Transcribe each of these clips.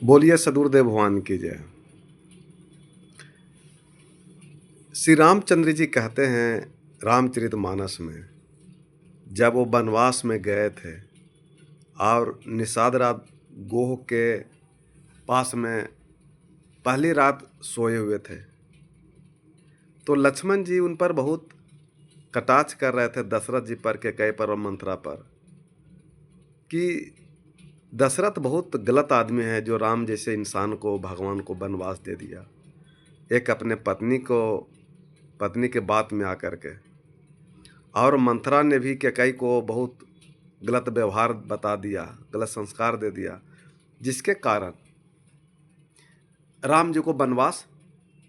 बोलिए सदगुरुदेव भगवान की जय। श्री रामचंद्र जी कहते हैं रामचरितमानस में, जब वो वनवास में गए थे और निषाद रात गोह के पास में पहली रात सोए हुए थे, तो लक्ष्मण जी उन पर बहुत कटाक्ष कर रहे थे, दशरथ जी पर, के कई पर और मंत्रा पर, कि दशरथ बहुत गलत आदमी है जो राम जैसे इंसान को, भगवान को वनवास दे दिया, एक अपने पत्नी के बात में आकर के। और मंथरा ने भी कैकेयी को बहुत गलत व्यवहार बता दिया, गलत संस्कार दे दिया, जिसके कारण राम जी को वनवास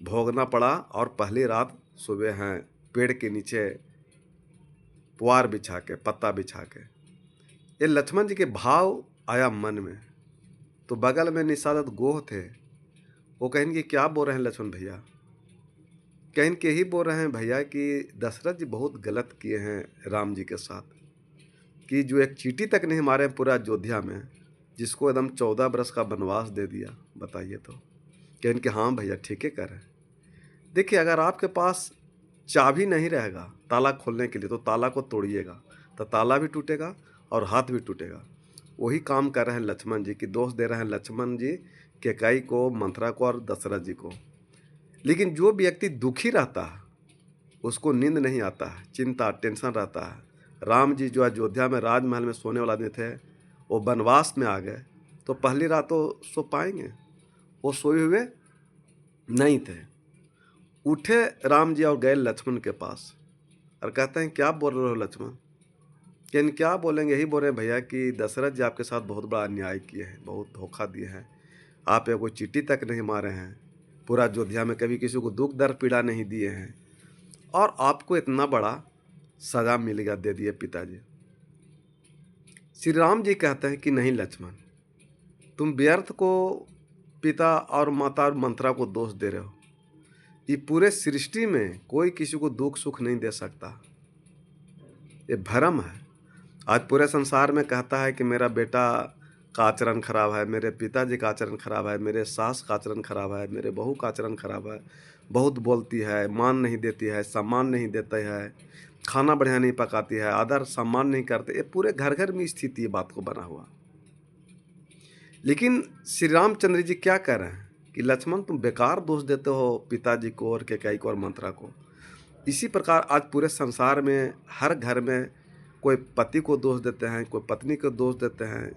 भोगना पड़ा। और पहली रात सुबह हैं पेड़ के नीचे पुआर बिछा के, पत्ता बिछा के। ये लक्ष्मण जी के भाव आया मन में, तो बगल में निषाद गोह थे, वो कहेंगे क्या बोल रहे हैं लक्ष्मण भैया, कहीं के ही बोल रहे हैं भैया कि दशरथ जी बहुत गलत किए हैं राम जी के साथ, कि जो एक चींटी तक नहीं मारे पूरा अयोध्या में, जिसको एकदम 14 बरस का वनवास दे दिया। बताइए तो। कहें कि हाँ भैया ठीक है कर रहे हैं। देखिए, अगर आपके पास चाबी नहीं रहेगा ताला खोलने के लिए, तो ताला को तोड़िएगा तो ताला भी टूटेगा और हाथ भी टूटेगा। वही काम कर रहे हैं लक्ष्मण जी, की दोष दे रहे हैं लक्ष्मण जी कैकेयी को, मंथरा को और दशरथ जी को। लेकिन जो व्यक्ति दुखी रहता है उसको नींद नहीं आता है, चिंता टेंशन रहता है। राम जी जो अयोध्या में राजमहल में सोने वाला आदमी थे, वो वनवास में आ गए, तो पहली रात तो सो पाएंगे? वो सोए हुए नहीं थे। उठे राम जी और गए लक्ष्मण के पास और कहते हैं क्या बोल रहे हो लक्ष्मण? क्या बोलेंगे, यही बोल रहे हैं भैया कि दशरथ जी आपके साथ बहुत बड़ा अन्याय किए हैं, बहुत धोखा दिए हैं। आप एक कोई चींटी तक नहीं मारे हैं, पूरा अयोध्या में कभी किसी को दुख दर्द पीड़ा नहीं दिए हैं, और आपको इतना बड़ा सजा मिल गया, दे दिए पिताजी। श्री राम जी कहते हैं कि नहीं लक्ष्मण, तुम व्यर्थ को पिता और माता और मंत्रा को दोष दे रहे हो। ये पूरे सृष्टि में कोई किसी को दुख सुख नहीं दे सकता, ये भ्रम है। आज पूरे संसार में कहता है कि मेरा बेटा का आचरण खराब है, मेरे पिताजी का आचरण खराब है, मेरे सास का आचरण खराब है, मेरे बहू का आचरण खराब है, बहुत बोलती है, मान नहीं देती है, सम्मान नहीं देते है, खाना बढ़िया नहीं पकाती है, आदर सम्मान नहीं करते। ये पूरे घर घर में स्थिति बात को बना हुआ। लेकिन श्री रामचंद्र जी क्या कह रहे हैं कि लक्ष्मण तुम बेकार दोष देते हो पिताजी को और कैकेयी को और मंत्रा को। इसी प्रकार आज पूरे संसार में हर घर में कोई पति को दोष देते हैं, कोई पत्नी को दोष देते हैं,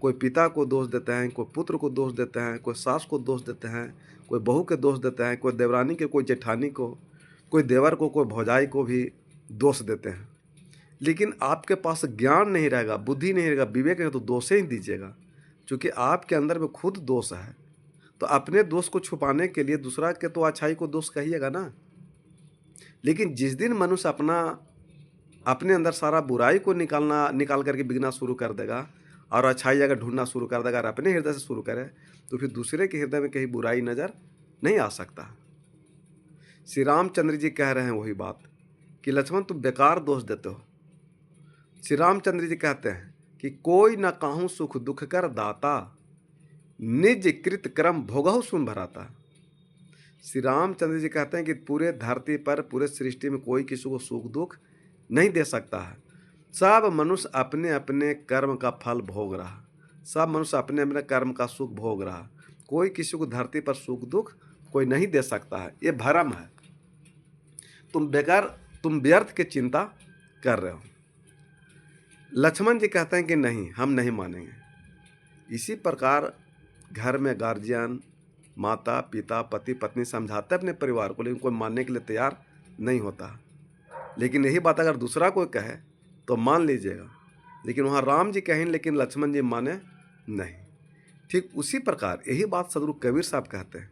कोई पिता को दोष देते हैं, कोई पुत्र को दोष देते हैं, कोई सास को दोष देते हैं, कोई बहू के दोष देते हैं, कोई देवरानी के, कोई जेठानी को, कोई देवर को, कोई भौजाई को भी दोष देते हैं। लेकिन आपके पास ज्ञान नहीं रहेगा, बुद्धि नहीं रहेगा, विवेक रहेगा, तो दोष ही दीजिएगा। क्योंकि आपके अंदर में खुद दोष है, तो अपने दोष को छुपाने के लिए दूसरा के तो अच्छाई को दोष कहिएगा ना। लेकिन जिस दिन मनुष्य अपने अंदर सारा बुराई को निकाल करके बिगना शुरू कर देगा और अच्छाई अगर ढूंढना शुरू कर देगा और अपने हृदय से शुरू करे, तो फिर दूसरे के हृदय में कहीं बुराई नज़र नहीं आ सकता। श्री रामचंद्र जी कह रहे हैं वही बात कि लक्ष्मण तुम बेकार दोष देते हो। श्री रामचंद्र जी कहते हैं कि कोई न काहू सुख दुख कर दाता, निज कृत कर्म भोगहु सुन भराता। श्री रामचंद्र जी कहते हैं कि पूरे धरती पर, पूरे सृष्टि में कोई किसी को सुख दुख नहीं दे सकता है। सब मनुष्य अपने अपने कर्म का फल भोग रहा, सब मनुष्य अपने अपने कर्म का सुख भोग रहा। कोई किसी को धरती पर सुख दुख कोई नहीं दे सकता है, ये भ्रम है। तुम व्यर्थ की चिंता कर रहे हो। लक्ष्मण जी कहते हैं कि नहीं, हम नहीं मानेंगे। इसी प्रकार घर में गार्जियन, माता पिता, पति पत्नी समझाते अपने परिवार को, लेकिन कोई मानने के लिए तैयार नहीं होता। लेकिन यही बात अगर दूसरा कोई कहे तो मान लीजिएगा, लेकिन वहाँ राम जी कहें लेकिन लक्ष्मण जी माने नहीं। ठीक उसी प्रकार यही बात सदगुरु कबीर साहब कहते हैं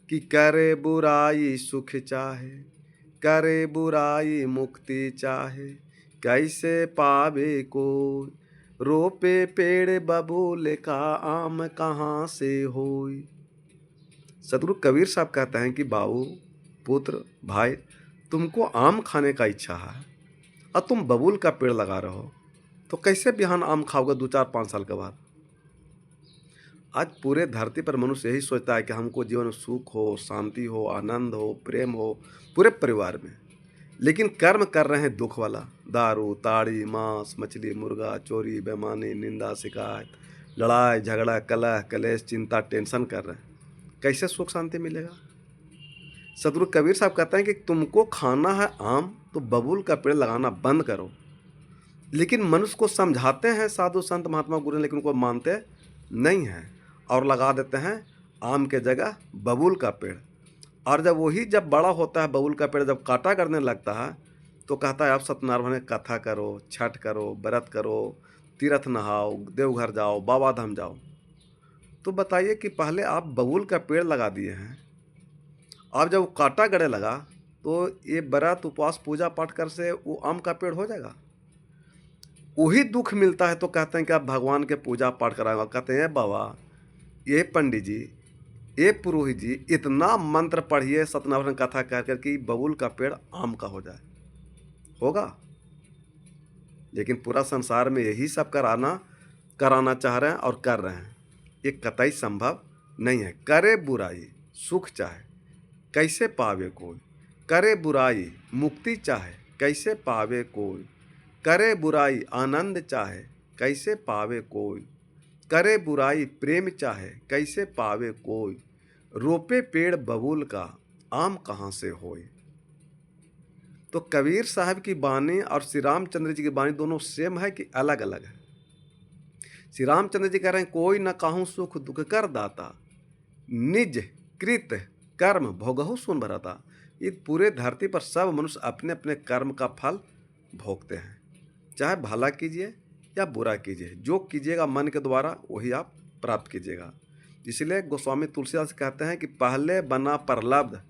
कि करे बुराई सुख चाहे, करे बुराई मुक्ति चाहे, कैसे पावे कोई, रोपे पेड़ बबूल का आम कहाँ से होई। सदगुरु कबीर साहब कहते हैं कि बाबू, पुत्र, भाई, तुमको आम खाने का इच्छा है और तुम बबूल का पेड़ लगा रहे हो, तो कैसे बिहान आम खाओगे 2 4 5 साल के बाद? आज पूरे धरती पर मनुष्य यही सोचता है कि हमको जीवन में सुख हो, शांति हो, आनंद हो, प्रेम हो, पूरे परिवार में। लेकिन कर्म कर रहे हैं दुख वाला। दारू, ताड़ी, मांस, मछली, मुर्गा, चोरी, बेईमानी, निंदा, शिकायत, लड़ाई झगड़ा, कलह कलेश, चिंता, टेंशन कर रहे हैं। कैसे सुख शांति मिलेगा? सदगुरु कबीर साहब कहते हैं कि तुमको खाना है आम तो बबूल का पेड़ लगाना बंद करो। लेकिन मनुष्य को समझाते हैं साधु संत महात्मा गुरु, लेकिन उनको मानते नहीं हैं और लगा देते हैं आम के जगह बबूल का पेड़। और जब बड़ा होता है बबूल का पेड़, जब काटा करने लगता है तो कहता है आप सत्यनारायण कथा करो, छठ करो, व्रत करो, तीर्थ नहाओ, देवघर जाओ, बाबा धाम जाओ। तो बताइए कि पहले आप बबूल का पेड़ लगा दिए हैं, अब जब वो कांटा गड़े लगा तो ये व्रत उपवास पूजा पाठ कर से वो आम का पेड़ हो जाएगा? वही दुख मिलता है तो कहते हैं कि आप भगवान के पूजा पाठ कराएंगे। कहते हैं बाबा, ये पंडित जी, ये पुरोहित जी, इतना मंत्र पढ़िए सत्यनारायण कथा कह कर कि बबूल का पेड़ आम का हो जाए। होगा? लेकिन पूरा संसार में यही सब कराना चाह रहे हैं और कर रहे हैं। ये कतई संभव नहीं है। करे बुराई सुख चाहे कैसे पावे कोई, करे बुराई मुक्ति चाहे कैसे पावे कोई, करे बुराई आनंद चाहे कैसे पावे कोई, करे बुराई प्रेम चाहे कैसे पावे कोई, रोपे पेड़ बबूल का आम कहाँ से होए। तो कबीर साहब की बानी और श्री रामचंद्र जी की बानी दोनों सेम है कि अलग अलग है? श्री रामचंद्र जी कह रहे हैं कोई न काहू सुख दुख कर दाता, निज कृत कर्म भोगहु सुन भरता। ये पूरे धरती पर सब मनुष्य अपने अपने कर्म का फल भोगते हैं। चाहे भला कीजिए या बुरा कीजिए, जो कीजिएगा मन के द्वारा वही आप प्राप्त कीजिएगा। इसलिए गोस्वामी तुलसीदास कहते हैं कि पहले बना प्रलब्ध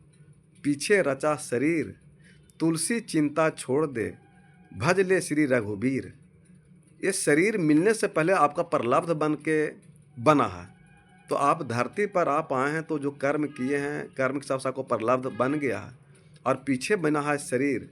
पीछे रचा शरीर, तुलसी चिंता छोड़ दे भज ले श्री रघुबीर। ये शरीर मिलने से पहले आपका प्रलब्ध बन के बना है। तो आप धरती पर आप आए हैं तो जो कर्म किए हैं, कर्म के हिसाब से आपको प्रलब्ध बन गया है और पीछे बना है शरीर।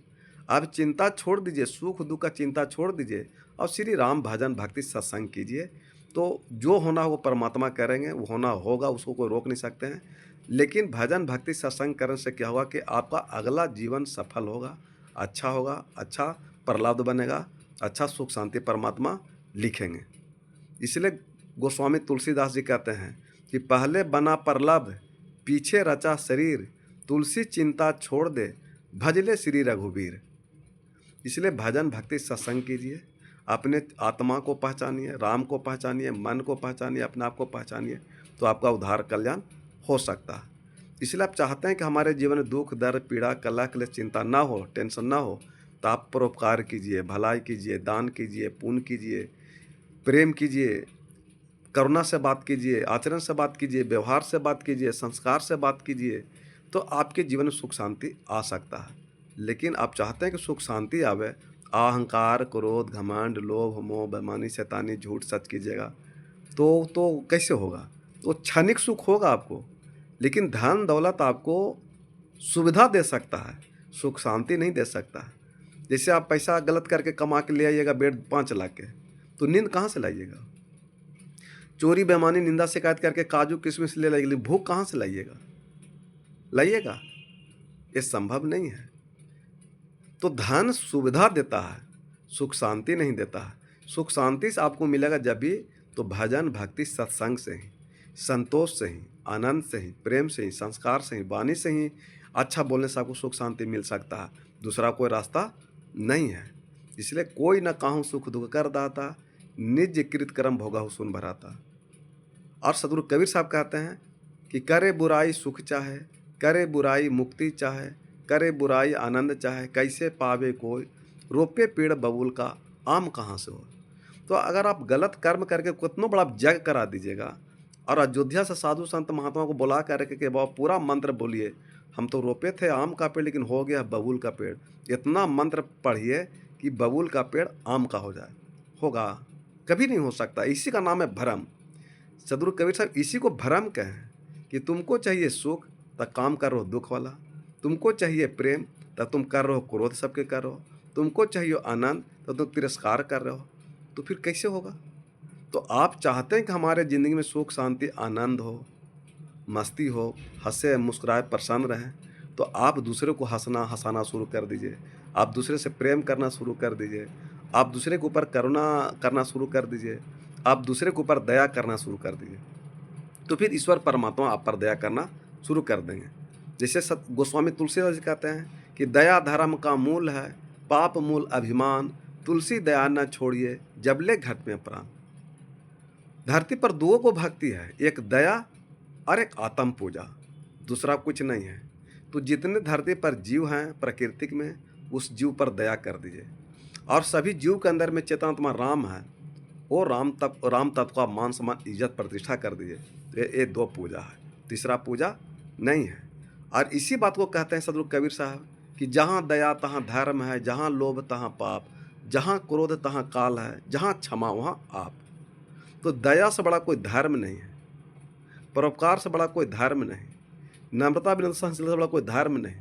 आप चिंता छोड़ दीजिए, सुख दुख का चिंता छोड़ दीजिए और श्री राम भजन भक्ति सत्संग कीजिए। तो जो होना वो परमात्मा करेंगे, वो होना होगा, उसको कोई रोक नहीं सकते हैं। लेकिन भजन भक्ति सत्संग करने से क्या होगा कि आपका अगला जीवन सफल होगा, अच्छा प्रलब्ध बनेगा, अच्छा सुख शांति परमात्मा लिखेंगे। इसलिए गोस्वामी तुलसीदास जी कहते हैं कि पहले बना प्रलब्ध पीछे रचा शरीर, तुलसी चिंता छोड़ दे भजले श्री रघुबीर। इसलिए भजन भक्ति सत्संग कीजिए, अपने आत्मा को पहचानिए, राम को पहचानिए, मन को पहचानिए, अपने आप को पहचानिए, तो आपका उद्धार कल्याण हो सकता है। इसलिए आप चाहते हैं कि हमारे जीवन में दुख दर्द पीड़ा कलह क्लेश चिंता ना हो, टेंशन ना हो, तो आप परोपकार कीजिए, भलाई कीजिए, दान कीजिए, पुण्य कीजिए, प्रेम कीजिए, करुणा से बात कीजिए, आचरण से बात कीजिए, व्यवहार से बात कीजिए, संस्कार से बात कीजिए, तो आपके जीवन में सुख शांति आ सकता है। लेकिन आप चाहते हैं कि सुख शांति आवे, अहंकार क्रोध घमंड लोभ मोह बेईमानी शैतानी झूठ सच कीजिएगा तो कैसे होगा? तो क्षणिक सुख होगा आपको, लेकिन धन दौलत आपको सुविधा दे सकता है, सुख शांति नहीं दे सकता है। जैसे आप पैसा गलत करके कमा के ले आइएगा बेड 5 लाख के, तो नींद कहाँ से लाइएगा? चोरी बेईमानी निंदा शिकायत करके काजू किशमिश ले लाइएगा, भूख कहाँ से लाइएगा? ये संभव नहीं है। तो धन सुविधा देता है, सुख शांति नहीं देता है। सुख शांति से आपको मिलेगा जब भी तो भजन भक्ति सत्संग से ही, संतोष से ही, आनंद से ही, प्रेम से ही, संस्कार से ही, वाणी से ही, अच्छा बोलने से आपको सुख शांति मिल सकता है। दूसरा कोई रास्ता नहीं है। इसलिए कोई न काहू सुख दुख कर दाता, निज कृत कर्म भोगा सुन भराता। और सदगुरु कबीर साहब कहते हैं कि करे बुराई सुख चाहे, करे बुराई मुक्ति चाहे, करे बुराई आनंद चाहे कैसे पावे कोई, रोपे पेड़ बबूल का आम कहाँ से हो। तो अगर आप गलत कर्म करके कितनों बड़ा जग करा दीजिएगा और अयोध्या से साधु संत महात्मा को बुला कर के बाबा पूरा मंत्र बोलिए, हम तो रोपे थे आम का पेड़ लेकिन हो गया बबूल का पेड़, इतना मंत्र पढ़िए कि बबूल का पेड़ आम का हो जाए। होगा? कभी नहीं हो सकता। इसी का नाम है भ्रम। सदगुरु कबीर साहब इसी को भ्रम कहें कि तुमको चाहिए सुख तो काम कर रहे हो दुख वाला, तुमको चाहिए प्रेम तो तुम कर रहे हो क्रोध सबके कर रहे हो, तुमको चाहिए आनंद तो तुम तिरस्कार कर रहे हो। तो फिर कैसे होगा? तो आप चाहते हैं कि हमारे ज़िंदगी में सुख, शांति, आनंद हो, मस्ती हो, हँसे, मुस्कुराए, प्रसन्न रहें, तो आप दूसरे को हँसना, हँसाना शुरू कर दीजिए। आप दूसरे से प्रेम करना शुरू कर दीजिए। आप दूसरे के ऊपर करुणा करना शुरू कर दीजिए। आप दूसरे के ऊपर दया करना शुरू कर दीजिए। तो फिर ईश्वर परमात्मा आप पर दया करना शुरू कर देंगे। जैसे सत गोस्वामी तुलसीदास जी कहते हैं कि दया धर्म का मूल है, पाप मूल अभिमान, तुलसी दया न छोड़िए, जबले घट में प्राण। धरती पर दो को भक्ति है, एक दया और एक आत्म पूजा, दूसरा कुछ नहीं है। तो जितने धरती पर जीव हैं प्राकृतिक में, उस जीव पर दया कर दीजिए। और सभी जीव के अंदर में चेतनात्मा राम है, वो राम तत्व का मान सम्मान इज्जत प्रतिष्ठा कर दीजिए। तो ये दो पूजा है, तीसरा पूजा नहीं है। और इसी बात को कहते हैं सदगुरु कबीर साहब कि जहाँ दया तहाँ धर्म है, जहाँ लोभ तहाँ पाप, जहाँ क्रोध तहाँ काल है, जहाँ क्षमा वहाँ आप। तो दया से बड़ा कोई धर्म नहीं है, परोपकार से बड़ा कोई धर्म नहीं, नम्रता विनम्रता सहनशीलता से बड़ा कोई धर्म नहीं।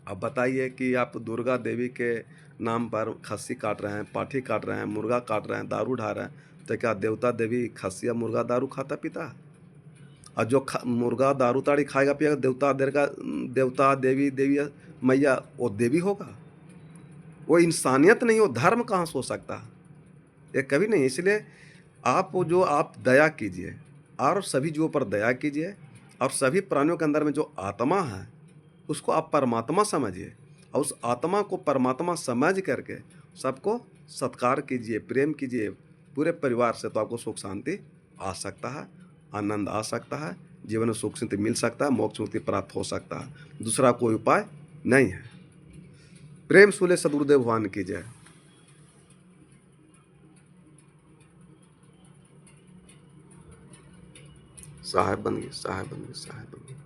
अब बताइए कि आप दुर्गा देवी के नाम पर खस्सी काट रहे हैं, पाठी काट रहे हैं, मुर्गा काट रहे हैं, दारू ढा रहे हैं, तो क्या देवता देवी खस्सी या मुर्गा दारू खाता पीता है? और जो मुर्गा दारू ताड़ी खाएगा पिएगा, देवता देवी देवी मैया, वो देवी होगा? वो इंसानियत नहीं, वो धर्म कहाँ से हो सकता है? ये कभी नहीं। इसलिए आप दया कीजिए और सभी जीवों पर दया कीजिए, और सभी प्राणियों के अंदर में जो आत्मा है उसको आप परमात्मा समझिए, और उस आत्मा को परमात्मा समझ करके सबको सत्कार कीजिए, प्रेम कीजिए पूरे परिवार से। तो आपको सुख शांति आ सकता है, आनंद आ सकता है, जीवन में सुख शांति मिल सकता है, मोक्ष मुक्ति प्राप्त हो सकता है। दूसरा कोई उपाय नहीं है। प्रेम सूले सदगुरुदेव भगवान की जय। साहेब बन गए, साहेब बन गए, साहेब बन गए।